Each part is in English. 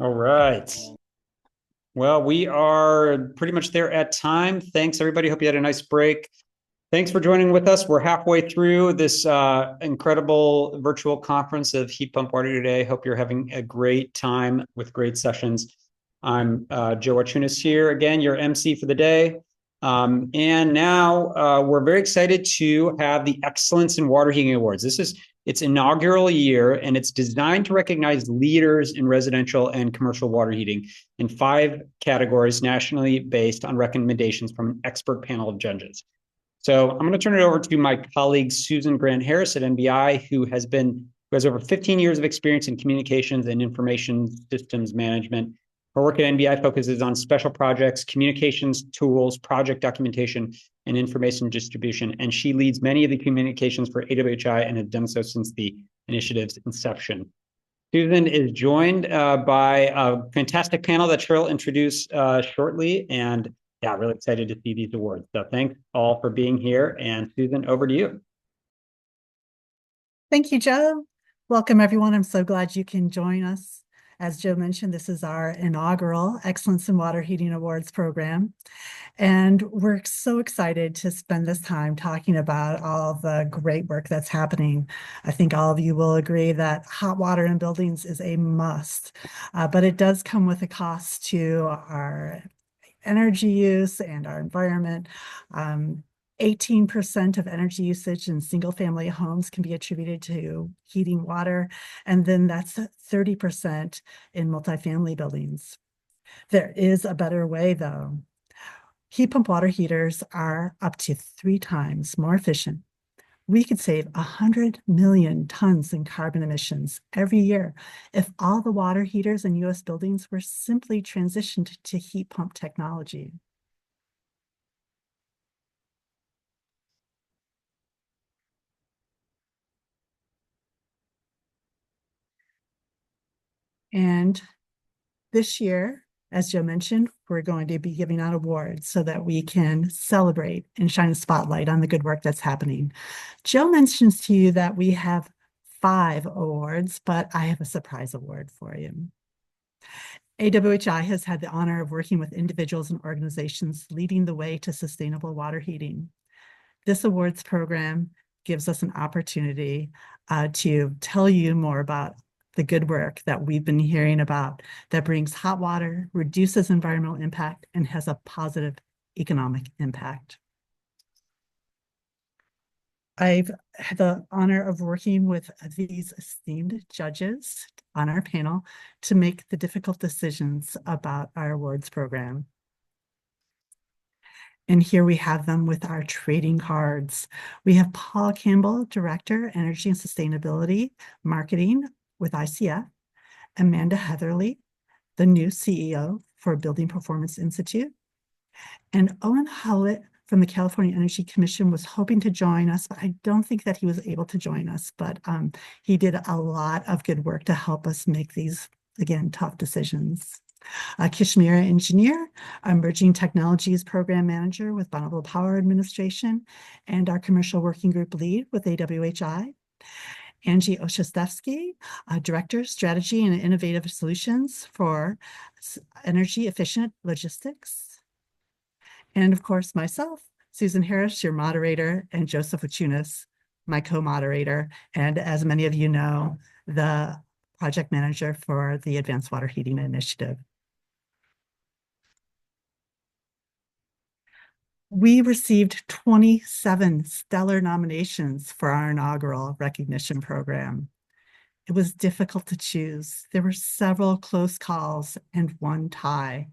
All right. Well, we are pretty much there at time. Thanks, everybody. Hope you had a nice break. Thanks for joining with us. We're halfway through this incredible virtual conference of Heat Pump Water today. Hope you're having a great time with great sessions. I'm Joe Archunas here again, your MC for the day. And now we're very excited to have the Excellence in Water Heating Awards. This is its inaugural year, and it's designed to recognize leaders in residential and commercial water heating in 5 categories nationally based on recommendations from an expert panel of judges. So I'm going to turn it over to my colleague Susan Grant Harris at NBI, who has over 15 years of experience in communications and information systems management. Her work at NBI focuses on special projects, communications tools, project documentation, and information distribution. And she leads many of the communications for AWHI and has done so since the initiative's inception. Susan is joined by a fantastic panel that she'll introduce shortly. And yeah, really excited to see these awards. So thanks all for being here. And Susan, over to you. Thank you, Joe. Welcome, everyone. I'm so glad you can join us. As Joe mentioned, this is our inaugural Excellence in Water Heating Awards program. And we're so excited to spend this time talking about all the great work that's happening. I think all of you will agree that hot water in buildings is a must, but it does come with a cost to our energy use and our environment. 18% of energy usage in single family homes can be attributed to heating water, and then that's 30% in multifamily buildings. There is a better way, though. Heat pump water heaters are up to 3 times more efficient. We could save 100 million tons in carbon emissions every year if all the water heaters in US buildings were simply transitioned to heat pump technology. And this year, as Joe mentioned, we're going to be giving out awards so that we can celebrate and shine a spotlight on the good work that's happening. Joe mentions to you that we have 5 awards, but I have a surprise award for you. AWHI has had the honor of working with individuals and organizations leading the way to sustainable water heating. This awards program gives us an opportunity to tell you more about the good work that we've been hearing about that brings hot water, reduces environmental impact, and has a positive economic impact. I've had the honor of working with these esteemed judges on our panel to make the difficult decisions about our awards program. And here we have them with our trading cards. We have Paul Campbell, Director, Energy and Sustainability Marketing with ICF, Amanda Hatherly, the new CEO for Building Performance Institute, and Owen Howlett from the California Energy Commission was hoping to join us, but I don't think that he was able to join us, but he did a lot of good work to help us make these, again, tough decisions. Keshmira Engineer, Emerging Technologies Program Manager with Bonneville Power Administration, and our Commercial Working Group Lead with AWHI. Angie Ostaszewski, Director, Strategy and Innovative Solutions for Energy Efficient Logistics. And of course, myself, Susan Harris, your moderator, and Joseph Archunas, my co-moderator, and as many of you know, the project manager for the Advanced Water Heating Initiative. We received 27 stellar nominations for our inaugural recognition program. It was difficult to choose. There were several close calls and one tie.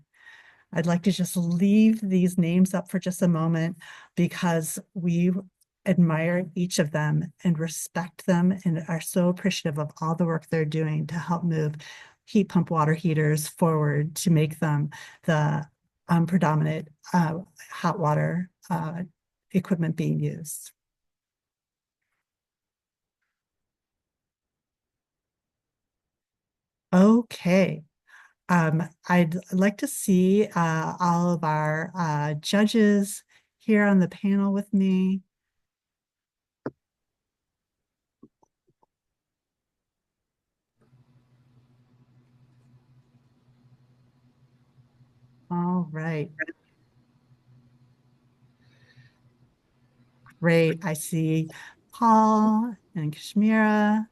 I'd like to just leave these names up for just a moment because we admire each of them and respect them and are so appreciative of all the work they're doing to help move heat pump water heaters forward to make them the predominant hot water equipment being used. Okay. I'd like to see all of our judges here on the panel with me. All right. Great. I see Paul and Keshmira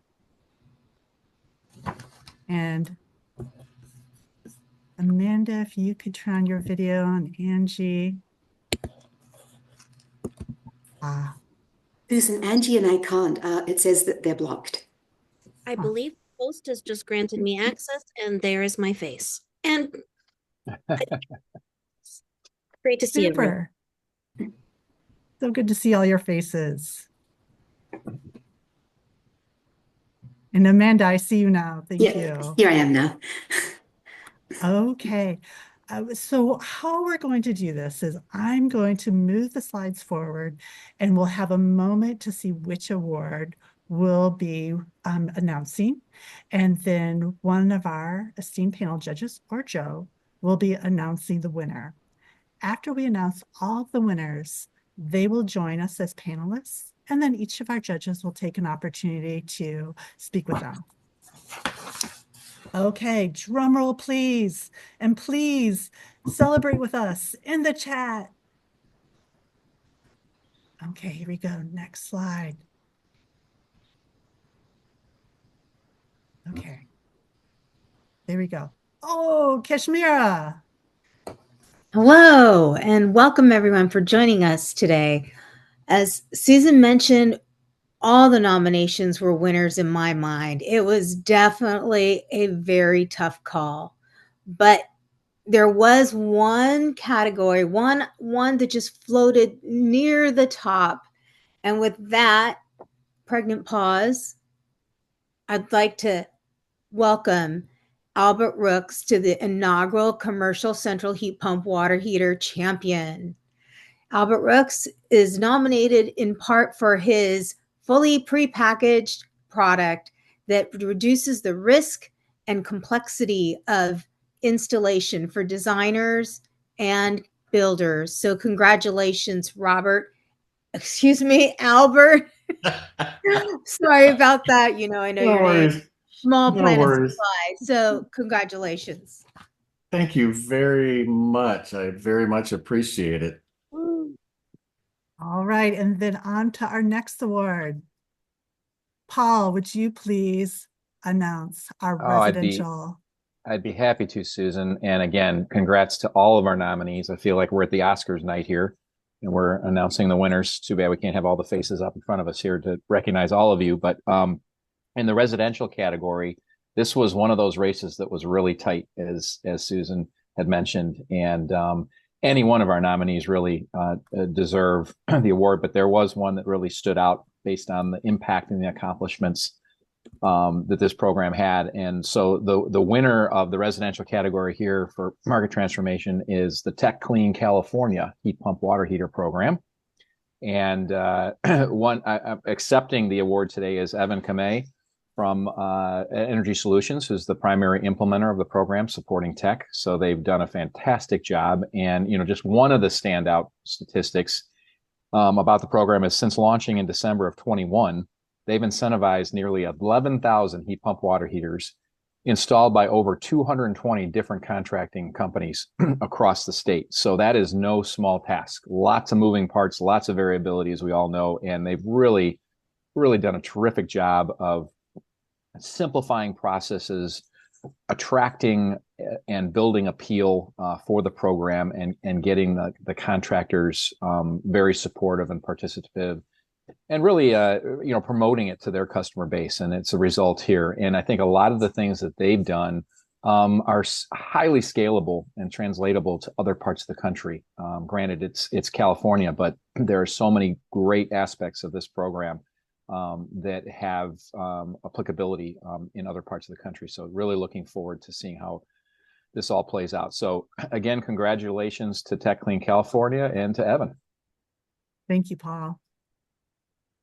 and Amanda, if you could turn on your video, and Angie. Susan, Angie and I can't. It says that they're blocked. I believe the host has just granted me access, and there is my face. And great to see you. Super. So good to see all your faces. And Amanda, I see you now. Thank you. Here I am now. Okay. So how we're going to do this is I'm going to move the slides forward, and we'll have a moment to see which award we'll be announcing. And then one of our esteemed panel judges, or Joe, will be announcing the winner. After we announce all of the winners, they will join us as panelists, and then each of our judges will take an opportunity to speak with them. Okay, drum roll, please. And please celebrate with us in the chat. Okay, here we go. Next slide. Okay. There we go. Oh, Keshmira. Hello, and welcome everyone for joining us today. As Susan mentioned, all the nominations were winners in my mind. It was definitely a very tough call, but there was one category, one that just floated near the top. And with that pregnant pause, I'd like to welcome Albert Rooks to the inaugural Commercial Central Heat Pump Water Heater Champion. Albert Rooks is nominated in part for his fully prepackaged product that reduces the risk and complexity of installation for designers and builders. So congratulations, Albert. Sorry about that. You know, I know your name. Small Planet Supply. So congratulations. Thank you very much. I very much appreciate it. All right, and then on to our next award. Paul, would you please announce our residential? I'd be happy to, Susan. And again, congrats to all of our nominees. I feel like we're at the Oscars night here, and we're announcing the winners. Too bad we can't have all the faces up in front of us here to recognize all of you. But in the residential category, this was one of those races that was really tight, as Susan had mentioned. And any one of our nominees really deserve the award, but there was one that really stood out based on the impact and the accomplishments that this program had. And so the winner of the residential category here for market transformation is the Tech Clean California Heat Pump Water Heater Program. And accepting the award today is Evan Kamei from Energy Solutions, who's the primary implementer of the program supporting tech. So they've done a fantastic job. And, you know, just one of the standout statistics about the program is since launching in December of 21, they've incentivized nearly 11,000 heat pump water heaters installed by over 220 different contracting companies across the state. So that is no small task. Lots of moving parts, lots of variability, as we all know. And they've really, really done a terrific job of simplifying processes, attracting and building appeal for the program, and getting the contractors very supportive and participative, and really promoting it to their customer base. And it's a result here. And I think a lot of the things that they've done are highly scalable and translatable to other parts of the country. Granted, it's California, but there are so many great aspects of this program that have applicability in other parts of the country. So really looking forward to seeing how this all plays out. So again, congratulations to Tech Clean California and to Evan. Thank you, Paul.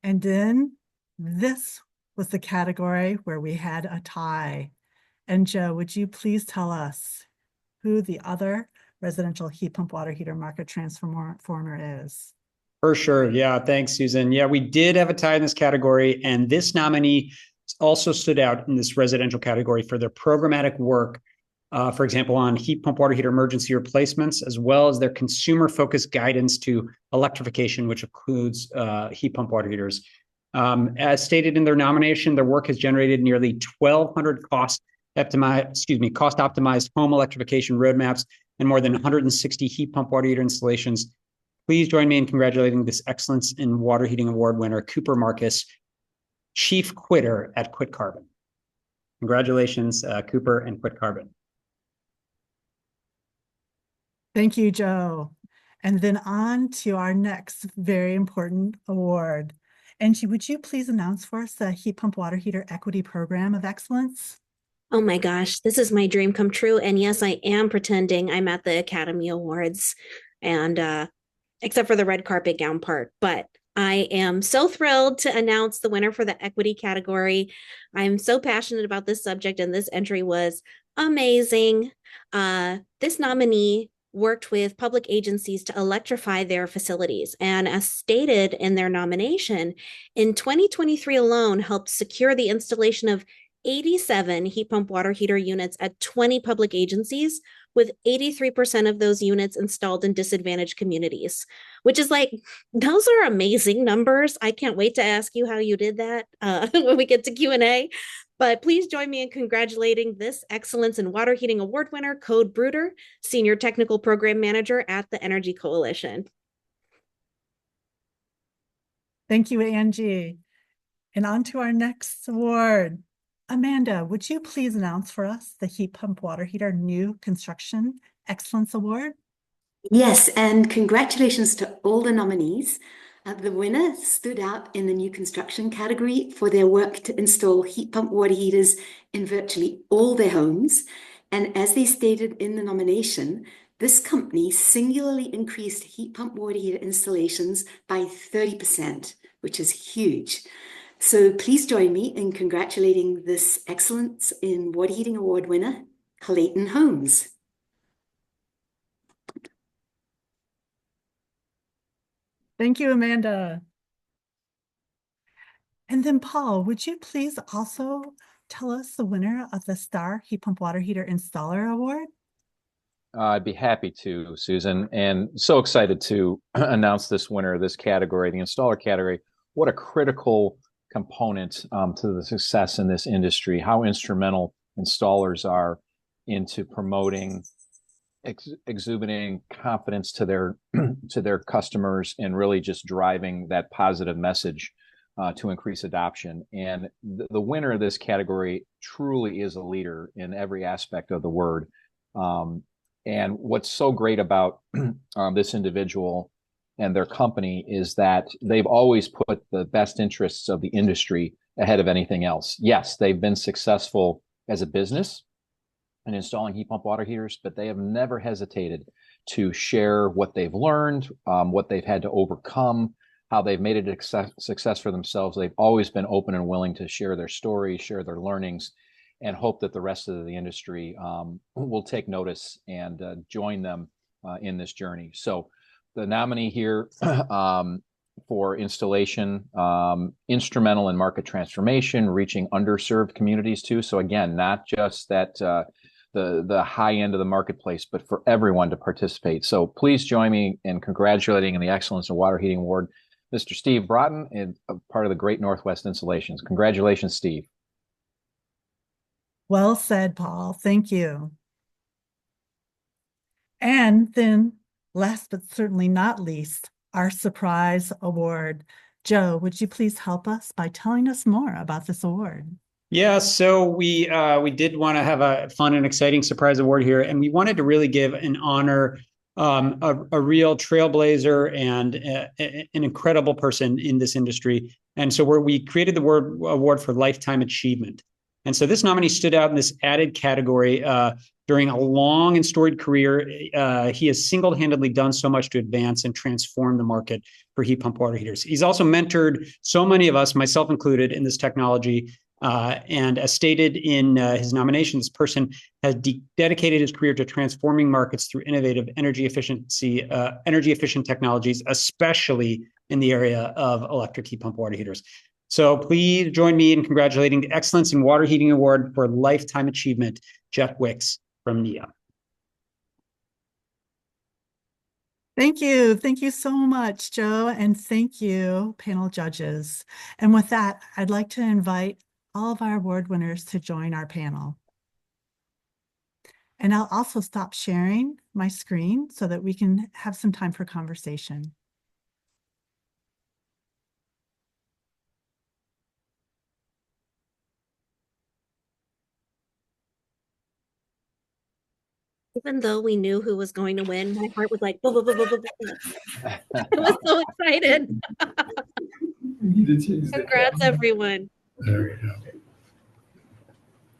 And then this was the category where we had a tie. And Joe, would you please tell us who the other residential heat pump water heater market transformer is? For sure. Yeah. Thanks, Susan. Yeah, we did have a tie in this category, and this nominee also stood out in this residential category for their programmatic work for example, on heat pump water heater emergency replacements, as well as their consumer-focused guidance to electrification, which includes heat pump water heaters. As stated in their nomination, their work has generated nearly 1,200 cost-optimized home electrification roadmaps and more than 160 heat pump water heater installations. Please join me in congratulating this Excellence in Water Heating Award winner, Cooper Marcus, Chief Quitter at Quit Carbon. Congratulations, Cooper and Quit Carbon. Thank you, Joe. And then on to our next very important award. Angie, would you please announce for us the Heat Pump Water Heater Equity Program of Excellence? Oh my gosh, this is my dream come true. And yes, I am pretending I'm at the Academy Awards, and except for the red carpet gown part. But I am so thrilled to announce the winner for the equity category. I'm so passionate about this subject, and this entry was amazing. This nominee worked with public agencies to electrify their facilities. And as stated in their nomination, in 2023 alone, helped secure the installation of 87 heat pump water heater units at 20 public agencies, with 83% of those units installed in disadvantaged communities, which is like, those are amazing numbers. I can't wait to ask you how you did that when we get to Q&A. But please join me in congratulating this Excellence in Water Heating Award winner, Code Bruder, Senior Technical Program Manager at the Energy Coalition. Thank you, Angie. And on to our next award. Amanda, would you please announce for us the Heat Pump Water Heater New Construction Excellence Award? Yes, and congratulations to all the nominees. The winner stood out in the new construction category for their work to install heat pump water heaters in virtually all their homes. And as they stated in the nomination, this company singularly increased heat pump water heater installations by 30%, which is huge. So please join me in congratulating this Excellence in Water Heating Award winner, Clayton Holmes. Thank you, Amanda. And then Paul, would you please also tell us the winner of the Star Heat Pump Water Heater Installer Award? I'd be happy to, Susan, and so excited to announce this winner of this category, the installer category. What a critical component to the success in this industry, how instrumental installers are into promoting exuberant confidence to their customers, and really just driving that positive message to increase adoption. And the winner of this category truly is a leader in every aspect of the word. And what's so great about this individual and their company is that they've always put the best interests of the industry ahead of anything else. Yes, they've been successful as a business in installing heat pump water heaters, but they have never hesitated to share what they've learned, what they've had to overcome, how they've made it a success for themselves. They've always been open and willing to share their stories, share their learnings, and hope that the rest of the industry will take notice and join them in this journey. So the nominee here for installation, instrumental in market transformation, reaching underserved communities too. So again, not just that the high end of the marketplace, but for everyone to participate. So please join me in congratulating in the Excellence in Water Heating Award, Mr. Steve Broughton, and part of the Great Northwest Installations. Congratulations, Steve. Well said, Paul. Thank you. And then last but certainly not least, our surprise award. Joe, would you please help us by telling us more about this award? Yeah, so we did want to have a fun and exciting surprise award here, and we wanted to really give an honor, a real trailblazer and an incredible person in this industry. And so we created the award for lifetime achievement. And so this nominee stood out in this added category during a long and storied career. He has single-handedly done so much to advance and transform the market for heat pump water heaters. He's also mentored so many of us, myself included, in this technology. And as stated in his nomination, this person has dedicated his career to transforming markets through innovative energy efficient technologies, especially in the area of electric heat pump water heaters. So please join me in congratulating the Excellence in Water Heating Award for Lifetime Achievement, Jeff Wicks. from Nia. Thank you. Thank you so much, Joe. And thank you, panel judges. And with that, I'd like to invite all of our award winners to join our panel. And I'll also stop sharing my screen so that we can have some time for conversation. Even though we knew who was going to win, my heart was like, blah, blah, blah, blah, blah, blah. I was so excited. Congrats, everyone. There you go.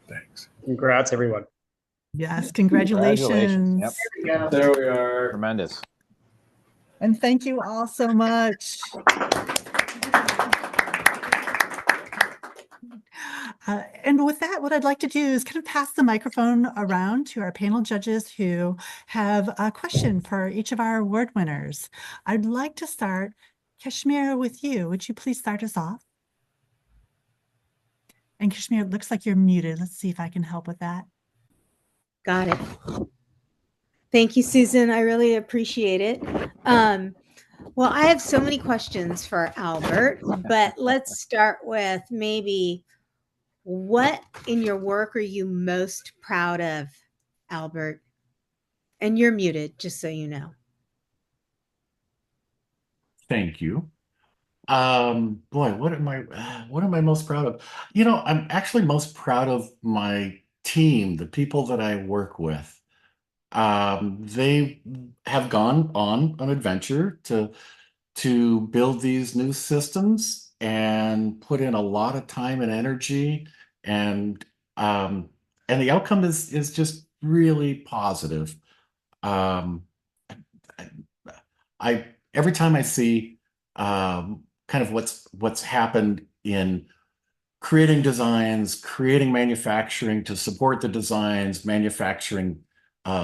Thanks. Congrats, everyone. Yes, congratulations. Yep. There we are. Tremendous. And thank you all so much. And with that, what I'd like to do is kind of pass the microphone around to our panel judges who have a question for each of our award winners. I'd like to start, Keshmira, with you. Would you please start us off? And Keshmira, it looks like you're muted. Let's see if I can help with that. Got it. Thank you, Susan. I really appreciate it. Well, I have so many questions for Albert, but let's start with maybe what in your work are you most proud of, Albert? And you're muted, just so you know. Thank you. Boy, what am I most proud of? You know, I'm actually most proud of my team, the people that I work with. They have gone on an adventure to build these new systems and put in a lot of time and energy, and the outcome is just really positive. I every time I see kind of what's happened in creating designs, creating manufacturing to support the designs, manufacturing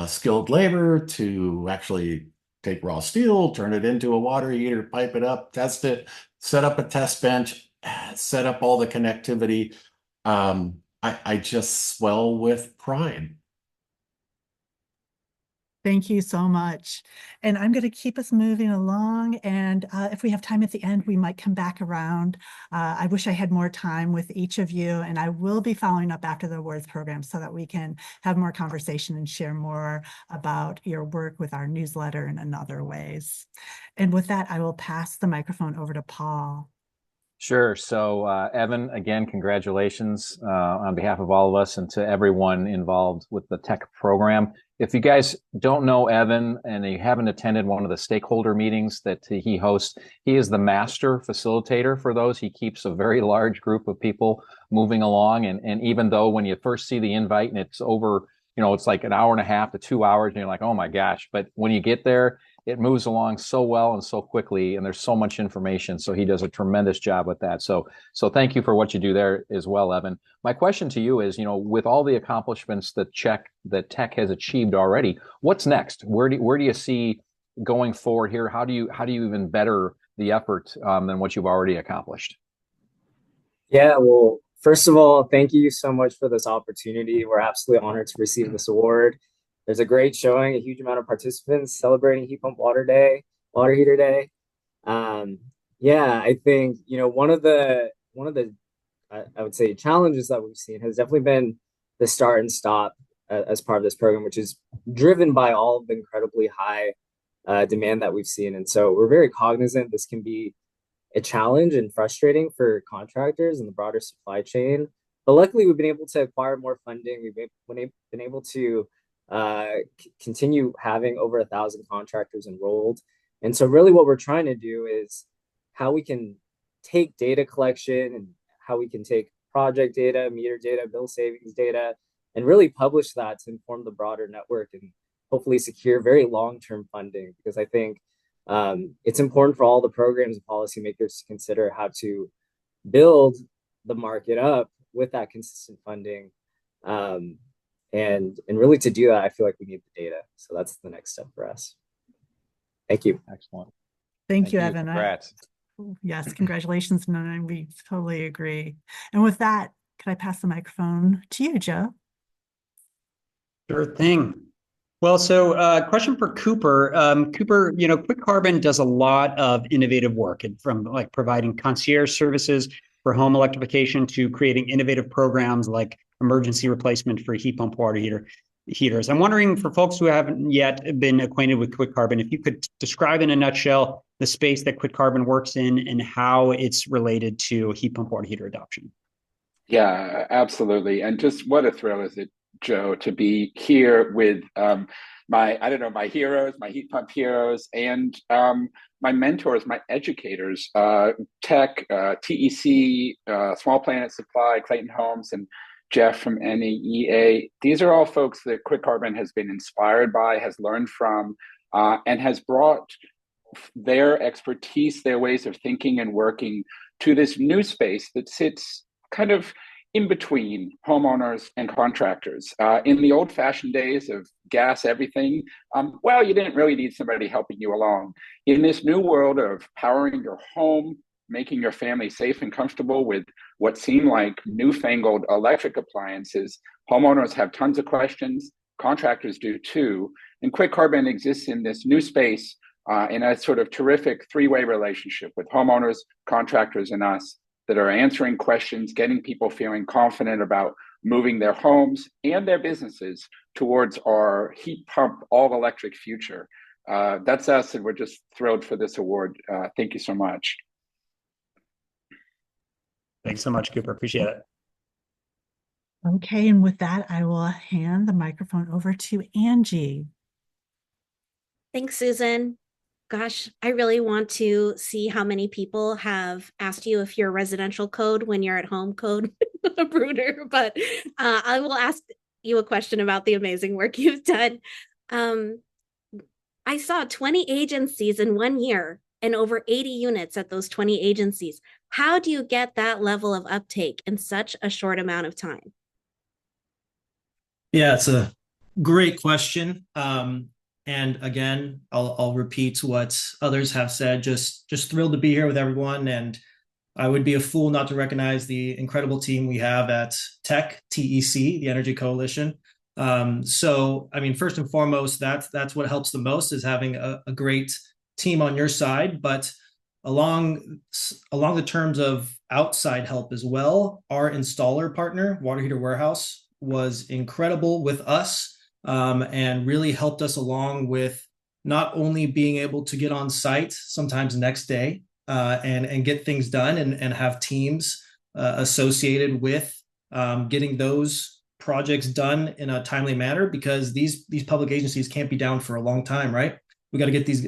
skilled labor to actually take raw steel, turn it into a water heater, pipe it up, test it, set up a test bench, set up all the connectivity. I just swell with pride. Thank you so much. And I'm going to keep us moving along. And if we have time at the end, we might come back around. I wish I had more time with each of you, and I will be following up after the awards program so that we can have more conversation and share more about your work with our newsletter and in other ways. And with that, I will pass the microphone over to Paul. Sure. So, Evan, again, congratulations on behalf of all of us and to everyone involved with the tech program. If you guys don't know Evan and you haven't attended one of the stakeholder meetings that he hosts, he is the master facilitator for those. He keeps a very large group of people moving along. And even though when you first see the invite and it's over, you know, it's like an hour and a half to 2 hours and you're like, oh my gosh. But when you get there, it moves along so well and so quickly, and there's so much information. So he does a tremendous job with that. So thank you for what you do there as well, Evan. My question to you is, you know, with all the accomplishments that tech has achieved already, what's next? Where do you see going forward here? How do you even better the effort than what you've already accomplished? Yeah, well, first of all, thank you so much for this opportunity. We're absolutely honored to receive this award. There's a great showing, a huge amount of participants celebrating Heat Pump Water Heater Day. Yeah, I think, you know, one of the I would say challenges that we've seen has definitely been the start and stop as part of this program, which is driven by all of the incredibly high demand that we've seen. And so we're very cognizant this can be a challenge and frustrating for contractors and the broader supply chain. But luckily, we've been able to acquire more funding. We've been able to continue having over 1,000 contractors enrolled. And so really what we're trying to do is how we can take data collection and how we can take project data, meter data, bill savings data, and really publish that to inform the broader network and hopefully secure very long-term funding. Because I think it's important for all the programs and policymakers to consider how to build the market up with that consistent funding. And really to do that, I feel like we need the data. So that's the next step for us. Thank you. Excellent. Thank you, Evan. Congrats. Yes, congratulations. And we totally agree. And with that, could I pass the microphone to you, Joe? Sure thing. Well, so question for Cooper. Cooper, Quick Carbon does a lot of innovative work, and from like providing concierge services for home electrification to creating innovative programs like emergency replacement for heat pump water heaters. I'm wondering, for folks who haven't yet been acquainted with Quick Carbon, if you could describe in a nutshell the space that Quick Carbon works in and how it's related to heat pump water heater adoption. Yeah, absolutely. And just what a thrill is it, Joe, to be here with my heroes, my heat pump heroes, and my mentors, my educators, Tech, TEC, Small Planet Supply, Clayton Homes, and Jeff from NEEA. These are all folks that Quick Carbon has been inspired by, has learned from, and has brought their expertise, their ways of thinking and working to this new space that sits kind of in between homeowners and contractors. In the old-fashioned days of gas everything, you didn't really need somebody helping you along. In this new world of powering your home, making your family safe and comfortable with what seem like newfangled electric appliances, homeowners have tons of questions, contractors do too, and Quick Carbon exists in this new space in a sort of terrific three-way relationship with homeowners, contractors, and us, that are answering questions, getting people feeling confident about moving their homes and their businesses towards our heat pump all-electric future. That's us, and we're just thrilled for this award. Thank you so much. Thanks so much, Cooper. Appreciate it. Okay, and with that, I will hand the microphone over to Angie. Thanks, Susan. Gosh, I really want to see how many people have asked you if you're residential code when you're at home code brooder, but I will ask you a question about the amazing work you've done. I saw 20 agencies in 1 year and over 80 units at those 20 agencies. How do you get that level of uptake in such a short amount of time? Yeah, it's a great question. And again, I'll repeat what others have said. Just thrilled to be here with everyone. And I would be a fool not to recognize the incredible team we have at TEC, the Energy Coalition. So, I mean, first and foremost, that's what helps the most, is having a great team on your side. But along the terms of outside help as well, our installer partner, Water Heater Warehouse, was incredible with us. And really helped us along with not only being able to get on site sometimes next day and get things done and have teams associated with getting those projects done in a timely manner, because these public agencies can't be down for a long time, right? We got to get these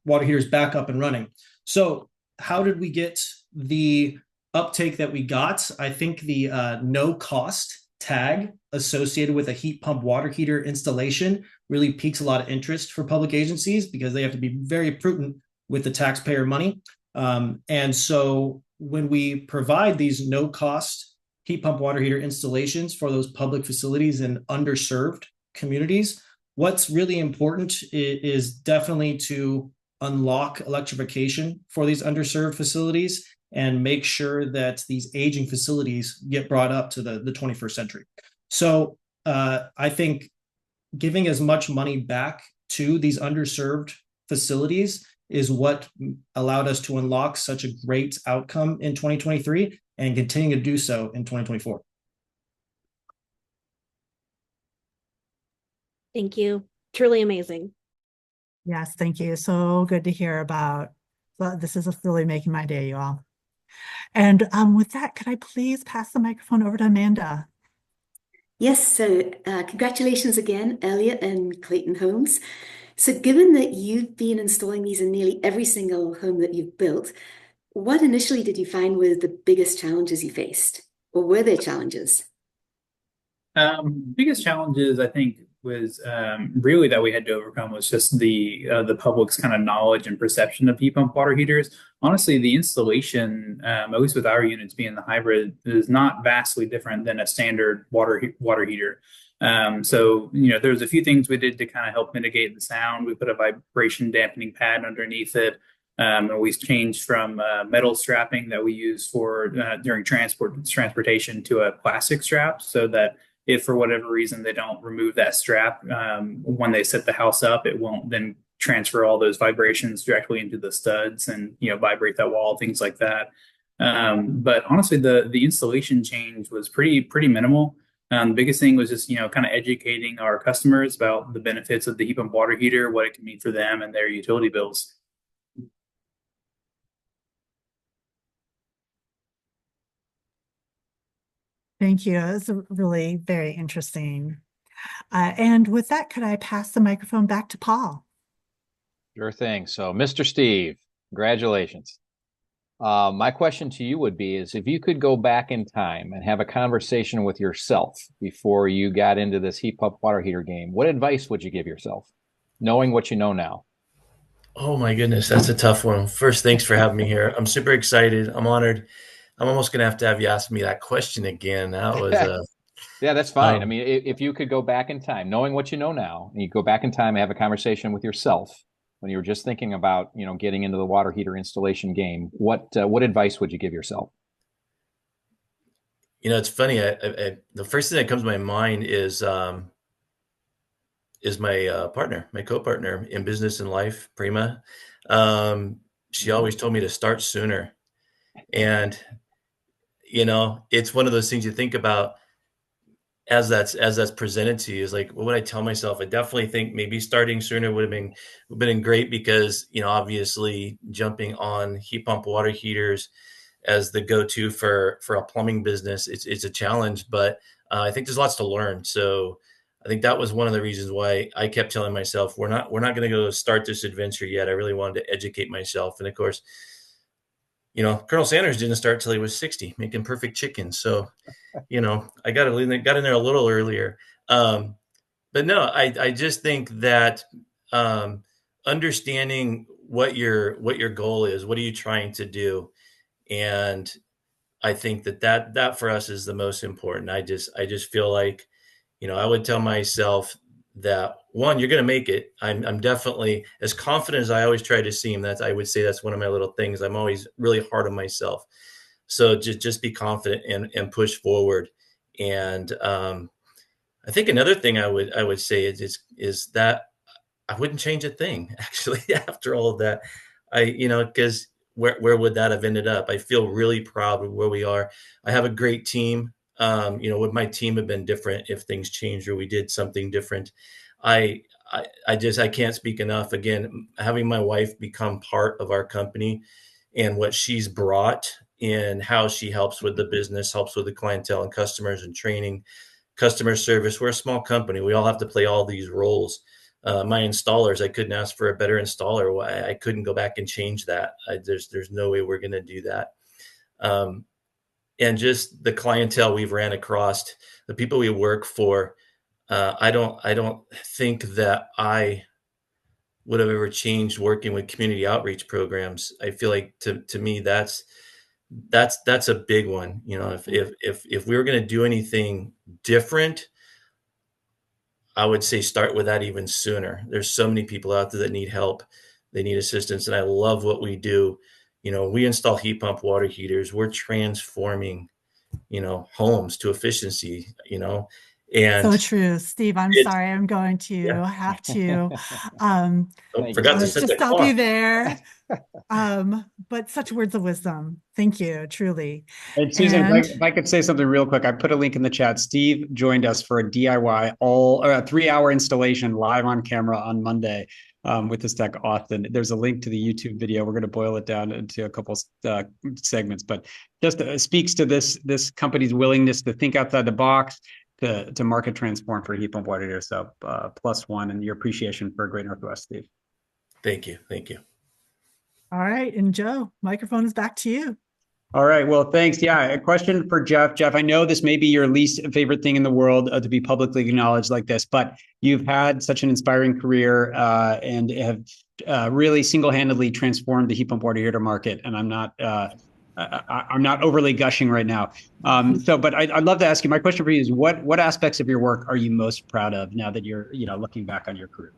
water heaters back up and running. So how did we get the uptake that we got? I think the no cost tag associated with a heat pump water heater installation really piques a lot of interest for public agencies, because they have to be very prudent with the taxpayer money. And so when we provide these no cost heat pump water heater installations for those public facilities in underserved communities, what's really important is definitely to unlock electrification for these underserved facilities and make sure that these aging facilities get brought up to the 21st century. So I think giving as much money back to these underserved facilities is what allowed us to unlock such a great outcome in 2023 and continue to do so in 2024. Thank you. Truly amazing. Yes, thank you. So good to hear about. Well, this is really making my day, you all. And with that, could I please pass the microphone over to Amanda? Yes, so congratulations again, Elliot and Clayton Homes. So given that you've been installing these in nearly every single home that you've built, what initially did you find were the biggest challenges you faced? Or were there challenges? Biggest challenges, I think, was really that we had to overcome was just the public's kind of knowledge and perception of heat pump water heaters. Honestly, the installation, at least with our units being the hybrid, is not vastly different than a standard water heater. So, there's a few things we did to kind of help mitigate the sound. We put a vibration dampening pad underneath it. And we changed from metal strapping that we use for during transportation to a plastic strap, so that if for whatever reason they don't remove that strap, when they set the house up, it won't then transfer all those vibrations directly into the studs and, vibrate that wall, things like that. But honestly, the installation change was pretty minimal. The biggest thing was just, kind of educating our customers about the benefits of the heat pump water heater, what it can mean for them and their utility bills. Thank you. It was really very interesting. And with that, could I pass the microphone back to Paul? Sure thing. So, Mr. Steve, congratulations. My question to you would be is if you could go back in time and have a conversation with yourself before you got into this heat pump water heater game, what advice would you give yourself, knowing what you know now? Oh my goodness, that's a tough one. First, thanks for having me here. I'm super excited. I'm honored. I'm almost going to have you ask me that question again. That was yeah, that's fine. I mean, if you could go back in time, knowing what you know now, and you go back in time and have a conversation with yourself when you were just thinking about, getting into the water heater installation game, what advice would you give yourself? It's funny. The first thing that comes to my mind is my partner, my co-partner in business and life, Prima. She always told me to start sooner. And, it's one of those things you think about as that's presented to you is like, what would I tell myself? I definitely think maybe starting sooner would have been great because, obviously jumping on heat pump water heaters as the go-to for a plumbing business, it's a challenge, but I think there's lots to learn. So I think that was one of the reasons why I kept telling myself, we're not going to go start this adventure yet. I really wanted to educate myself. And of course, Colonel Sanders didn't start till he was 60, making perfect chicken. So, I got in there a little earlier. But no, I just think that understanding what your goal is, what are you trying to do? And I think that for us is the most important. I just feel like, I would tell myself that one, you're going to make it. I'm definitely as confident as I always try to seem. I would say that's one of my little things. I'm always really hard on myself. So just be confident and push forward. And I think another thing I would say is that I wouldn't change a thing actually after all of that. Because where would that have ended up? I feel really proud of where we are. I have a great team. Would my team have been different if things changed or we did something different? I can't speak enough. Again, having my wife become part of our company and what she's brought in how she helps with the business, helps with the clientele and customers and training, customer service. We're a small company. We all have to play all these roles. My installers, I couldn't ask for a better installer. I couldn't go back and change that. There's no way we're going to do that. And just the clientele we've ran across, the people we work for, I don't think that I would have ever changed working with community outreach programs. I feel like to me that's a big one. If we were going to do anything different, I would say start with that even sooner. There's so many people out there that need help. They need assistance. And I love what we do. We install heat pump water heaters. We're transforming, homes to efficiency, and so true. Steve, I'm sorry. I'm going to have to forgot to stop you there. But such words of wisdom. Thank you, truly. And Susan, if I could say something real quick, I put a link in the chat. Steve joined us for a DIY, a 3-hour installation live on camera on Monday with this tech, Austin. There's a link to the YouTube video. We're going to boil it down into a couple segments, but just speaks to this company's willingness to think outside the box, to market transform for heat pump water heater. So +1 and your appreciation for Great Northwest, Steve. Thank you. All right. And Joe, microphone is back to you. All right. Well, thanks. Yeah. A question for Jeff. Jeff, I know this may be your least favorite thing in the world to be publicly acknowledged like this, but you've had such an inspiring career and have really single-handedly transformed the heat pump water heater market. And I'm not overly gushing right now. But I'd love to ask you, my question for you is what aspects of your work are you most proud of now that you're, looking back on your career?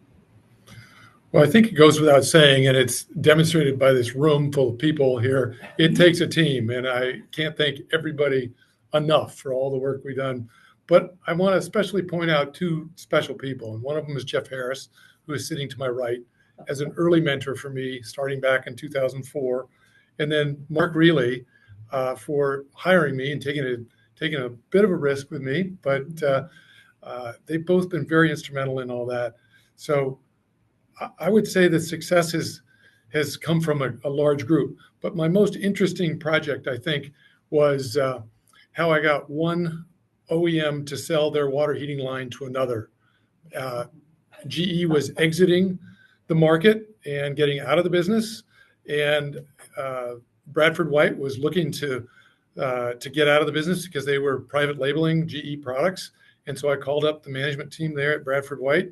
Well, I think it goes without saying, and it's demonstrated by this room full of people here, it takes a team. And I can't thank everybody enough for all the work we've done. But I want to especially point out two special people. And one of them is Jeff Harris, who is sitting to my right as an early mentor for me, starting back in 2004. And then Mark Reilly for hiring me and taking a bit of a risk with me. But they've both been very instrumental in all that. So I would say that success has come from a large group. But my most interesting project, I think, was how I got one OEM to sell their water heating line to another. GE was exiting the market and getting out of the business, and Bradford White was looking to get out of the business because they were private labeling GE products. And so I called up the management team there at Bradford White,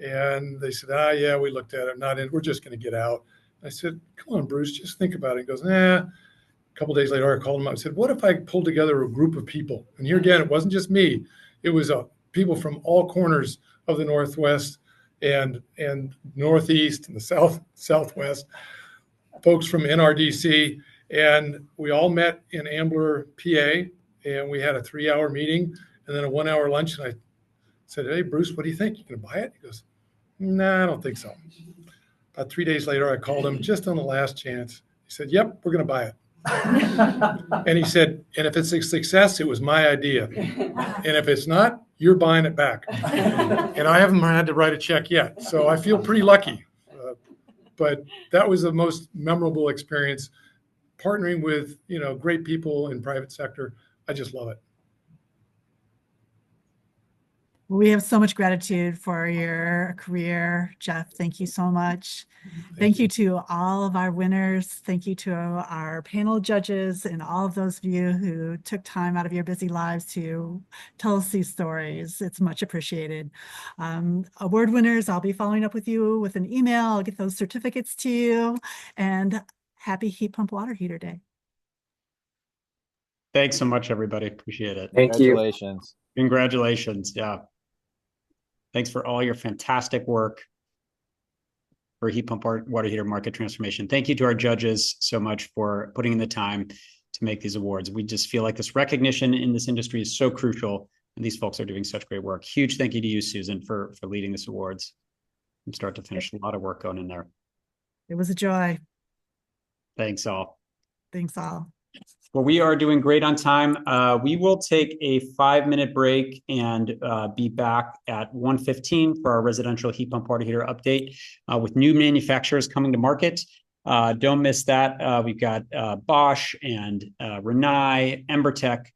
and they said, yeah, we looked at it, not in, we're just going to get out. I said, come on, Bruce, just think about it. He goes, nah. A couple of days later, I called him up and said, what if I pulled together a group of people? And here again, it wasn't just me. It was people from all corners of the Northwest and Northeast and the Southwest, folks from NRDC. And we all met in Ambler, PA, and we had a 3-hour meeting and then a 1-hour lunch. And I said, hey, Bruce, what do you think? You going to buy it? He goes, nah, I don't think so. About 3 days later, I called him just on the last chance. He said, yep, we're going to buy it. And he said, and if it's a success, it was my idea. And if it's not, you're buying it back. And I haven't had to write a check yet. So I feel pretty lucky. But that was the most memorable experience, partnering with, great people in private sector. I just love it. We have so much gratitude for your career, Jeff. Thank you so much. Thank you to all of our winners. Thank you to our panel judges and all of those of you who took time out of your busy lives to tell us these stories. It's much appreciated. Award winners, I'll be following up with you with an email. I'll get those certificates to you. And happy Heat Pump Water Heater Day. Thanks so much, everybody. Appreciate it. Thank you. Congratulations. Congratulations. Yeah. Thanks for all your fantastic work for heat pump water heater market transformation. Thank you to our judges so much for putting in the time to make these awards. We just feel like this recognition in this industry is so crucial, and these folks are doing such great work. Huge thank you to you, Susan, for leading this awards from start to finish. A lot of work going in there. It was a joy. Thanks all. Thanks all. Well, we are doing great on time. We will take a 5-minute break and be back at 1:15 for our residential heat pump water heater update with new manufacturers coming to market. Don't miss that. We've got Bosch and Rinnai, Embertech,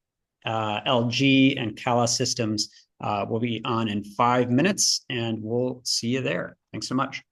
LG, and Cala Systems will be on in 5 minutes, and we'll see you there. Thanks so much.